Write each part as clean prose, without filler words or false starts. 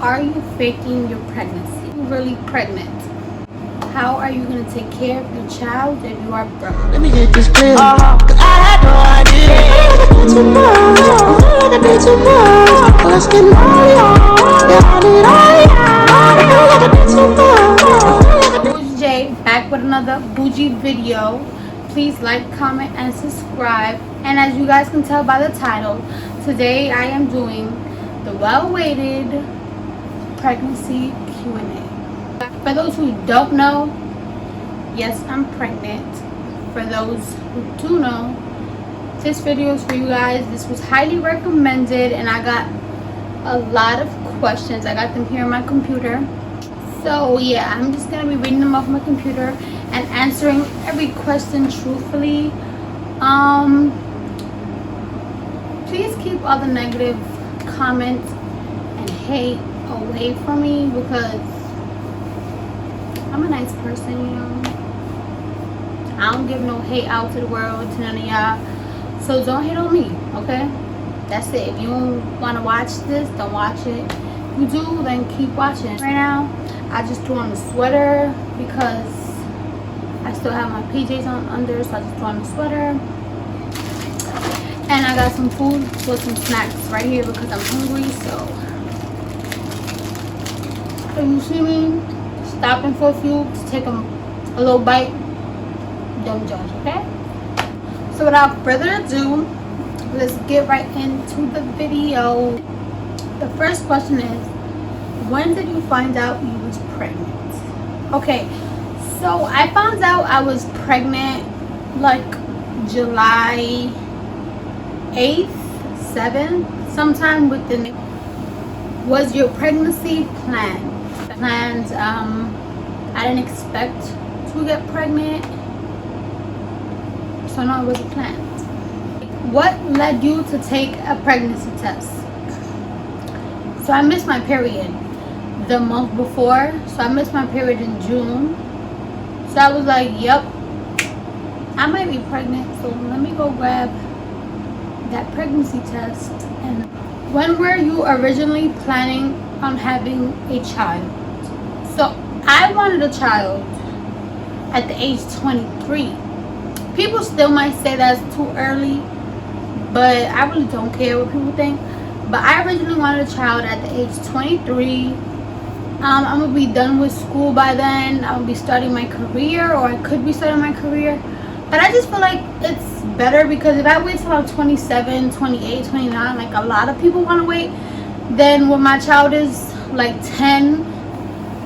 Are you faking your pregnancy? Are you really pregnant? How are you going to take care of your child if you are broke? Let me get this clear. Cause I had no idea. Bougie J back with another bougie video. Please like, comment, and subscribe. And as you guys can tell by the title, today I am doing the well-awaited pregnancy Q&A. For those who don't know, yes, I'm pregnant. For those who do know, this video is for you guys. This was highly recommended and I got a lot of questions. I got them here on my computer. So yeah, I'm just gonna be reading them off my computer and answering every question truthfully. Please keep all the negative comments and hate away from me because I'm a nice person, you know. I don't give no hate out to the world, to none of y'all. So don't hate on me, okay? That's it. If you don't want to watch this, don't watch it. If you do, then keep watching. Right now, I just threw on the sweater because I still have my PJs on under, so I just threw on the sweater. And I got some food with some snacks right here because I'm hungry, so if you see me stopping for a few to take a little bite, don't judge, okay? So without further ado, let's get right into the video. The first question is, when did you find out you was pregnant? Okay, so I found out I was pregnant like July 8th, 7th, sometime within. Was your pregnancy planned? Planned, I didn't expect to get pregnant, so no, it wasn't planned. What led you to take a pregnancy test? So I missed my period the month before, so I missed my period in June. So I was like, yep, I might be pregnant, so let me go grab that pregnancy test. And when were you originally planning on having a child? So I wanted a child at the age 23. People still might say that's too early, but I really don't care what people think. But I originally wanted a child at the age 23. I'm gonna be done with school by then. I'm gonna be starting my career, or I could be starting my career. But I just feel like it's better because if I wait till I'm 27, 28, 29, like a lot of people want to wait, then when my child is like 10,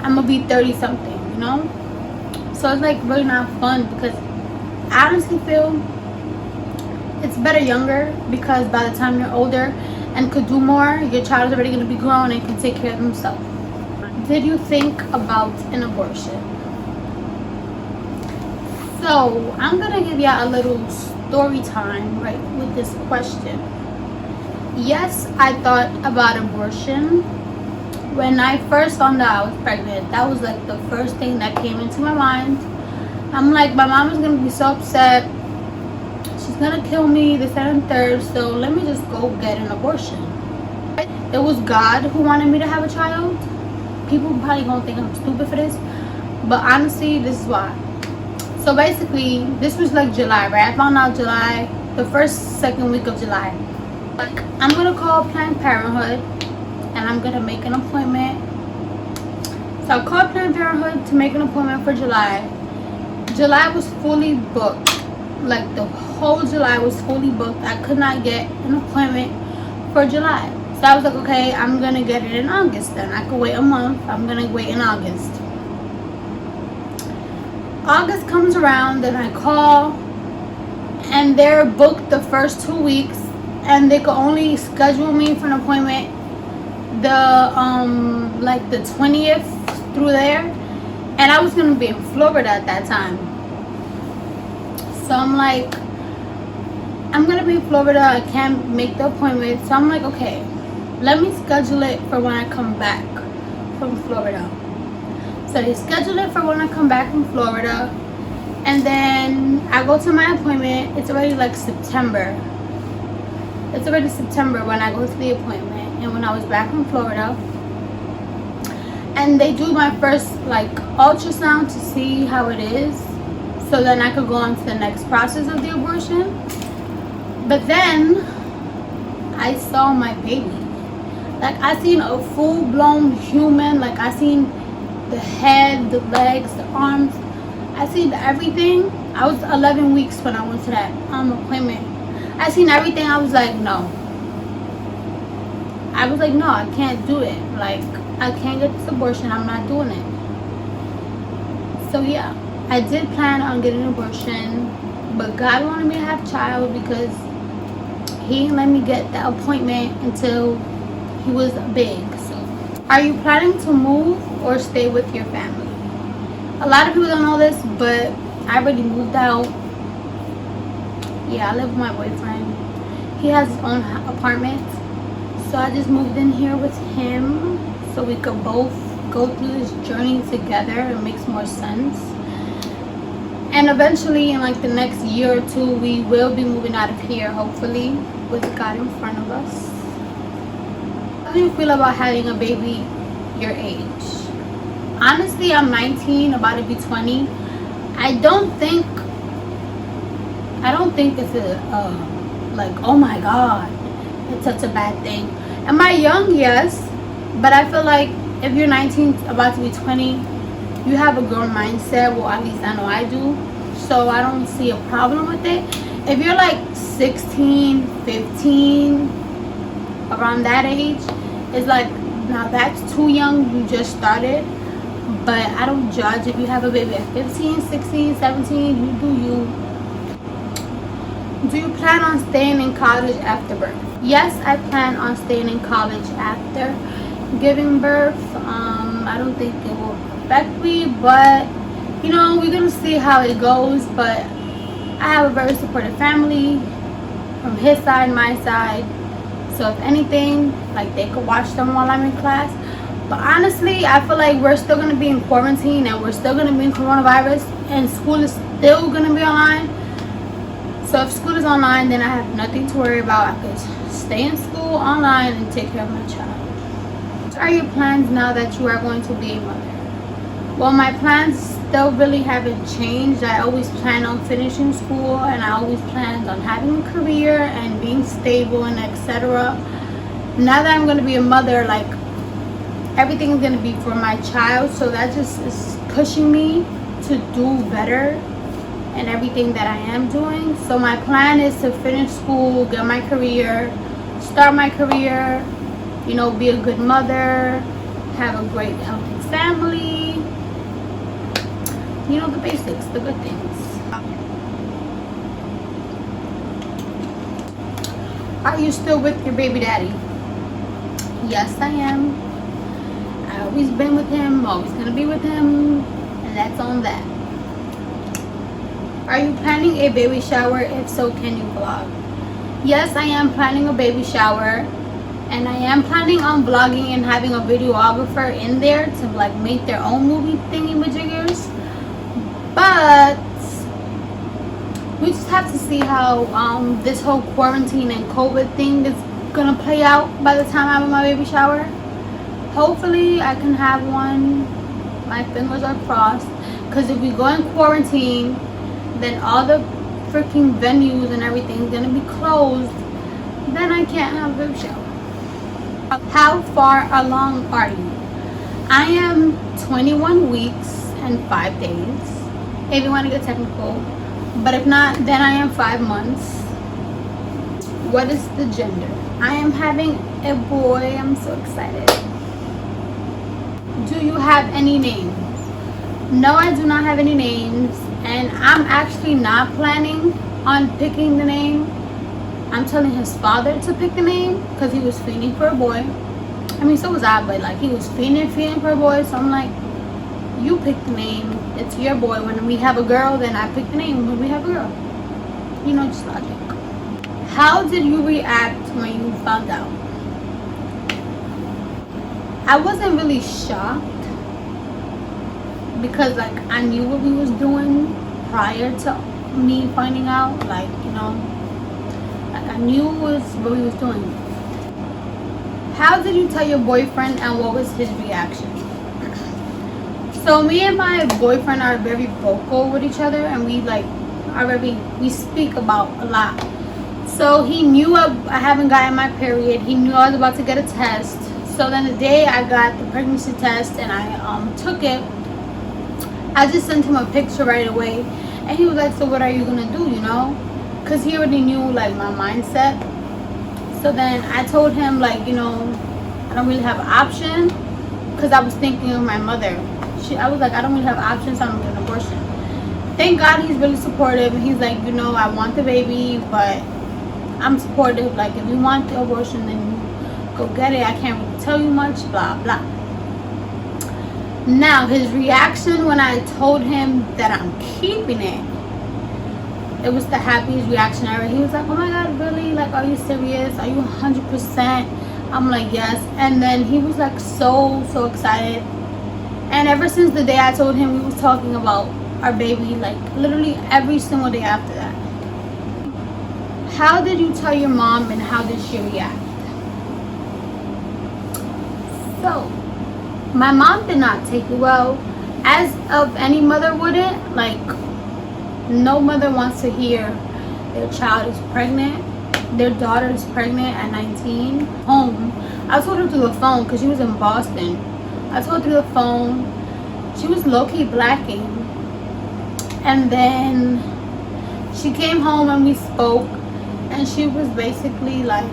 I'm gonna be 30 something, you know? So it's like really not fun because I honestly feel it's better younger, because by the time you're older and could do more, your child is already going to be grown and can take care of himself. Did you think about an abortion? So I'm going to give y'all a little story time right with this question. Yes, I thought about abortion. When I first found out I was pregnant, that was like the first thing that came into my mind. I'm like, my mom is going to be so upset. She's going to kill me, this, that, and third. So let me just go get an abortion. It was God who wanted me to have a child. People probably going to think I'm stupid for this. But honestly, this is why. So basically, this was like July, right? I found out July, the second week of July. Like, I'm going to call Planned Parenthood and I'm going to make an appointment. So I called Planned Parenthood to make an appointment for July. July was fully booked. Like the whole July was fully booked. I could not get an appointment for July. So I was like, okay, I'm gonna get it in August then. I could wait a month. I'm gonna wait in August. August comes around, then I call and they're booked the first 2 weeks and they could only schedule me for an appointment like the 20th through there. And I was gonna be in Florida at that time. So I'm like, I'm gonna be in Florida, I can't make the appointment. So I'm like, okay, let me schedule it for when I come back from Florida. So they schedule it for when I come back from Florida. And then I go to my appointment. It's already like September. It's already September when I go to the appointment. And when I was back in Florida, and they do my first like ultrasound to see how it is, so then I could go on to the next process of the abortion. But then I saw my baby. Like, I seen a full-blown human. Like, I seen the head, the legs, the arms. I seen everything. I was 11 weeks when I went to that appointment. I seen everything. I was like, no. No, I can't do it. Like, I can't get this abortion. I'm not doing it. So yeah, I did plan on getting an abortion, but God wanted me to have a child because He didn't let me get the appointment until he was big. So, are you planning to move or stay with your family? A lot of people don't know this, but I already moved out. Yeah, I live with my boyfriend. He has his own apartment. So I just moved in here with him so we could both go through this journey together. It makes more sense. And eventually, in like the next year or two, we will be moving out of here, hopefully, with God in front of us. How do you feel about having a baby your age? Honestly, I'm 19, about to be 20. I don't think it's like, oh my God, it's such a bad thing. Am I young? Yes. But I feel like if you're 19, about to be 20, you have a grown mindset. Well, at least I know I do. So I don't see a problem with it. If you're like 16, 15, around that age, it's like, now that's too young. You just started. But I don't judge if you have a baby at 15, 16, 17. You do you. Do you plan on staying in college after birth? Yes, I plan on staying in college after giving birth. I don't think it will affect me, but you know, we're gonna see how it goes. But I have a very supportive family from his side, my side. So if anything, like, they could watch them while I'm in class. But honestly, I feel like we're still gonna be in quarantine and we're still gonna be in coronavirus, and school is still gonna be online. So if school is online, then I have nothing to worry about. I could stay in school online and take care of my child. What are your plans now that you are going to be a mother? Well, my plans still really haven't changed. I always plan on finishing school, and I always planned on having a career and being stable and etc. Now that I'm going to be a mother, like, everything is going to be for my child. So that just is pushing me to do better and everything that I am doing. So my plan is to finish school, get my career, start my career, you know, be a good mother, have a great healthy family, you know, the basics, the good things. Are you still with your baby daddy? Yes, I am. I've always been with him, always gonna be with him, and that's on that. Are you planning a baby shower? If so, can you vlog? Yes, I am planning a baby shower, and I am planning on vlogging and having a videographer in there to like make their own movie thingy majiggers. But we just have to see how this whole quarantine and COVID thing is gonna play out by the time I have my baby shower. Hopefully I can have one. My fingers are crossed, because if we go in quarantine, then all the freaking venues and everything is gonna be closed. Then I can't have a baby shower. How far along are you? I am 21 weeks and 5 days, if you want to get technical. But if not, then I am 5 months. What is the gender? I am having a boy. I'm so excited. Do you have any names? No, I do not have any names. And I'm actually not planning on picking the name. I'm telling his father to pick the name because he was fiending for a boy. I mean, so was I, but like, he was fiending for a boy. So I'm like, you pick the name. It's your boy. When we have a girl, then I pick the name when we have a girl. You know, just logic. How did you react when you found out? I wasn't really shocked, because like, I knew what we was doing prior to me finding out. Like, you know, like, I knew what we was doing. How did you tell your boyfriend, and what was his reaction? So me and my boyfriend are very vocal with each other, and we speak about a lot. So he knew I haven't gotten my period. He knew I was about to get a test. So then the day I got the pregnancy test and I took it, I just sent him a picture right away, and he was like, "So what are you gonna do?" You know, because he already knew like my mindset. So then I told him like, you know, I don't really have an option, because I was thinking of my mother. I was like, I don't really have options, so I'm gonna get an abortion. Thank God he's really supportive, and he's like, you know, I want the baby, but I'm supportive. Like, if you want the abortion, then you go get it. I can't really tell you much, blah blah. Now his reaction when I told him that I'm keeping it was the happiest reaction ever. He was like, oh my God, really? Like, are you serious? Are you 100%? I'm like, yes. And then he was like so excited. And ever since the day I told him, we was talking about our baby, like literally every single day after that. How did you tell your mom, and how did she react? So my mom did not take it well, as of any mother wouldn't. Like, no mother wants to hear their child is pregnant, their daughter is pregnant at 19. Home, I told her through the phone because she was in Boston. I told her through the phone. She was low-key blacking, and then she came home and we spoke, and she was basically like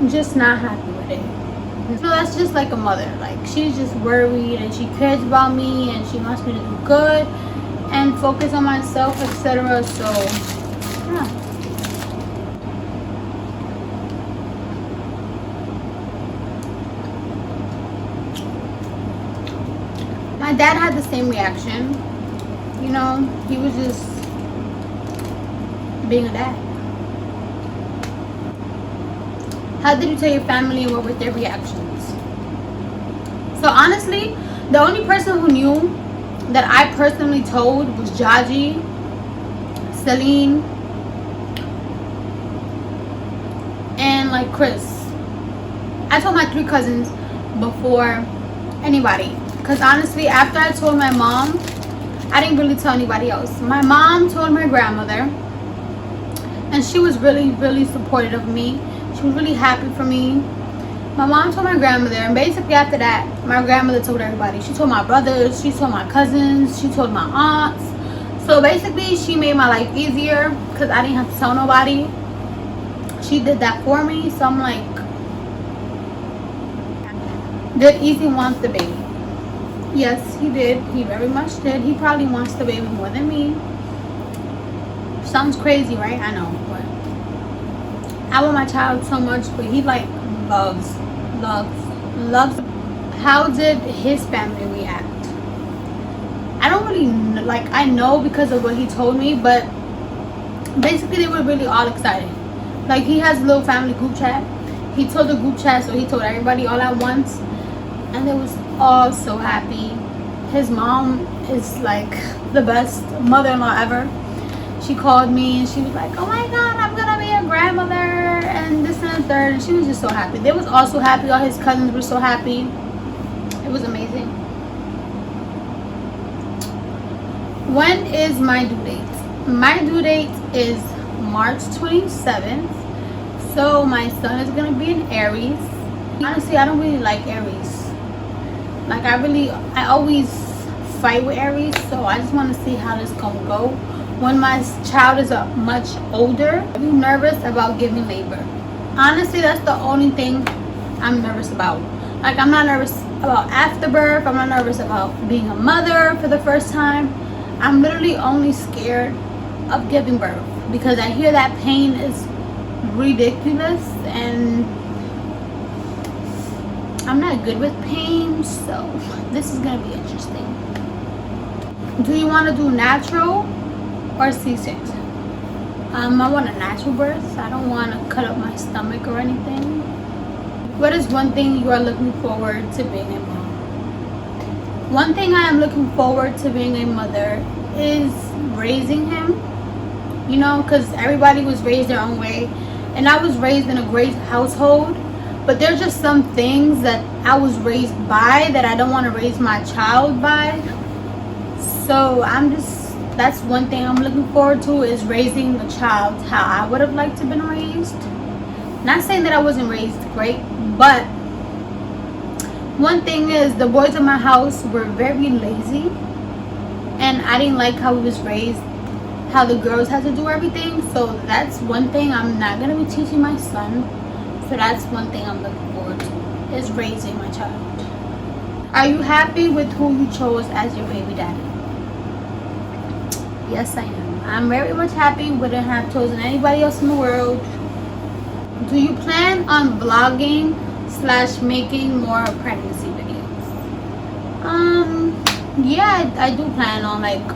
just not happy with it. So that's just like a mother. Like, she's just worried, and she cares about me, and she wants me to do good and focus on myself, etc. So yeah. My dad had the same reaction. You know, he was just being a dad. How did you tell your family, and what were their reactions? So honestly, the only person who knew that I personally told was Jaji, Celine, and like Chris. I told my 3 cousins before anybody, because honestly, after I told my mom, I didn't really tell anybody else. My mom told my grandmother, and she was really supportive of me. She was really happy for me. My mom told my grandmother, and basically after that, my grandmother told everybody. She told my brothers, she told my cousins, she told my aunts. So basically, she made my life easier because I didn't have to tell nobody. She did that for me. So I'm like, did Easy want the baby? Yes, he did. He very much did. He probably wants the baby more than me. Sounds crazy, right? I know, but I want my child so much, but he like loves. How did his family react? I don't really like, I know because of what he told me, but basically they were really all excited. Like, he has a little family group chat. He told the group chat, so he told everybody all at once, and they was all so happy. His mom is like the best mother-in-law ever. She called me and she was like, oh my God, I'm gonna be a grandmother and this and the third. And she was just so happy. They was also happy. All his cousins were so happy. It was amazing. When is my due date? My due date is March 27th. So my son is gonna be in Aries. Honestly, I don't really like Aries. Like, I always fight with Aries. So I just want to see how this gonna go. When my child is much older, I'm nervous about giving labor. Honestly, that's the only thing I'm nervous about. Like, I'm not nervous about afterbirth. I'm not nervous about being a mother for the first time. I'm literally only scared of giving birth because I hear that pain is ridiculous, and I'm not good with pain, so this is gonna be interesting. Do you want to do natural or C-section? I want a natural birth. I don't want to cut up my stomach or anything. What is one thing you are looking forward to being a mom? One thing I am looking forward to being a mother is raising him. You know, because everybody was raised their own way, and I was raised in a great household, but there's just some things that I was raised by that I don't want to raise my child by. So that's one thing I'm looking forward to, is raising a child how I would have liked to have been raised. Not saying that I wasn't raised great, but one thing is, the boys in my house were very lazy, and I didn't like how we was raised, how the girls had to do everything. So that's one thing I'm not going to be teaching my son. So that's one thing I'm looking forward to, is raising my child. Are you happy with who you chose as your baby daddy? Yes, I am. I'm very much happy. Wouldn't have chosen anybody else in the world. Do you plan on vlogging / making more pregnancy videos? Yeah, I do plan on, like,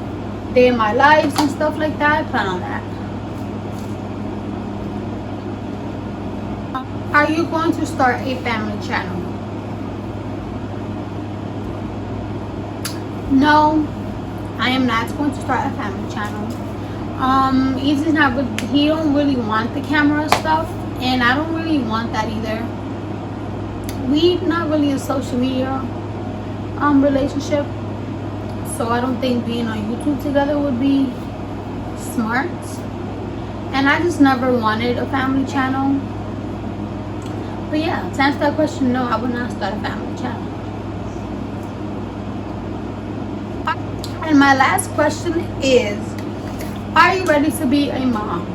day in my lives and stuff like that. I plan on that. Are you going to start a family channel? No, I am not going to start a family channel. Easy's not really, he don't really want the camera stuff, and I don't really want that either. We not really a social media relationship, so I don't think being on YouTube together would be smart. And I just never wanted a family channel. But yeah, to answer that question, no, I would not start a family channel. And my last question is, are you ready to be a mom?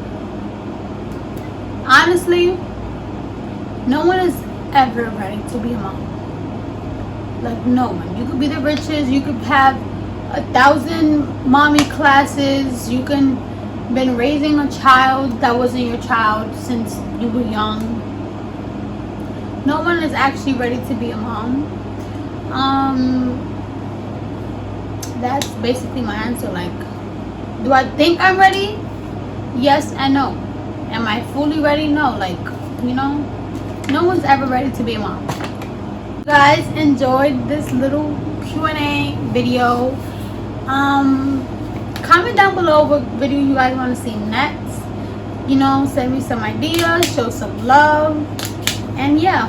Honestly, no one is ever ready to be a mom. Like, no one. You could be the richest, you could have 1,000 mommy classes, you can been raising a child that wasn't your child since you were young. No one is actually ready to be a mom. That's basically my answer. Like, do I think I'm ready? Yes and no. Am I fully ready? No. Like, no one's ever ready to be a mom. You guys enjoyed this little Q&A video. Comment down below what video you guys want to see next. Send me some ideas, show some love, and yeah.